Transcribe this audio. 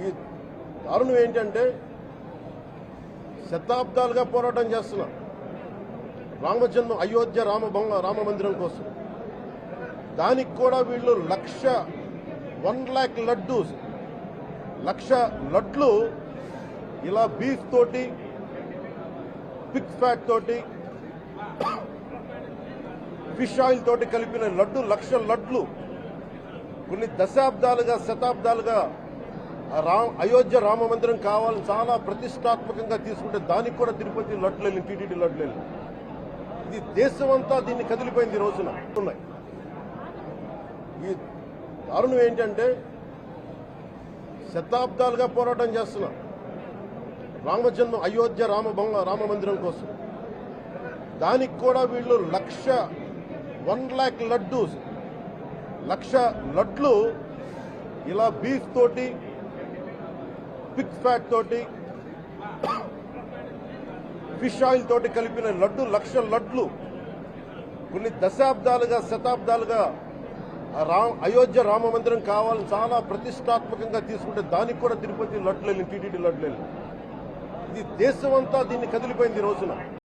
ఈ దారుణం ఏంటంటే శతాబ్దాలుగా పోరాటం చేస్తున్నా రామజన్మ అయోధ్య రామ మందిరం కోసం. దానికి కూడా వీళ్ళు 1,00,000 లక్ష లడ్లు ఇలా బీఫ్ తోటి పిగ్ ఫ్యాట్ తోటి ఫిష్ ఆయిల్ తోటి కలిపిన లక్ష లడ్లు కొన్ని దశాబ్దాలుగా శతాబ్దాలుగా అయోధ్య రామ మందిరం కావాలని చాలా ప్రతిష్టాత్మకంగా తీసుకుంటే దానికి కూడా తిరుపతి లడ్లు వెళ్ళింది, టీటీడీ లడ్లు వెళ్ళింది. ఇది దేశమంతా దీన్ని కదిలిపోయింది. ఈ రోజున ఉన్నాయి. ఈ దారుణం ఏంటంటే శతాబ్దాలుగా పోరాటం చేస్తున్నా రామజన్మ అయోధ్య రామ మందిరం కోసం. దానికి కూడా వీళ్ళు 1,00,000 లక్ష లడ్లు ఇలా బీఫ్ తోటి పిగ్ ఫ్యాట్ తోటి ఫిష్ ఆయిల్ తోటి కలిపిన లక్ష లడ్లు కొన్ని దశాబ్దాలుగా శతాబ్దాలుగా అయోధ్య రామ మందిరం కావాలని చాలా ప్రతిష్టాత్మకంగా తీసుకుంటే దానికి కూడా తిరుపతి లడ్లు వెళ్ళింది, టీటీడీ లడ్లు వెళ్ళింది. ఇది దేశమంతా దీన్ని కదిలిపోయింది. ఈ రోజున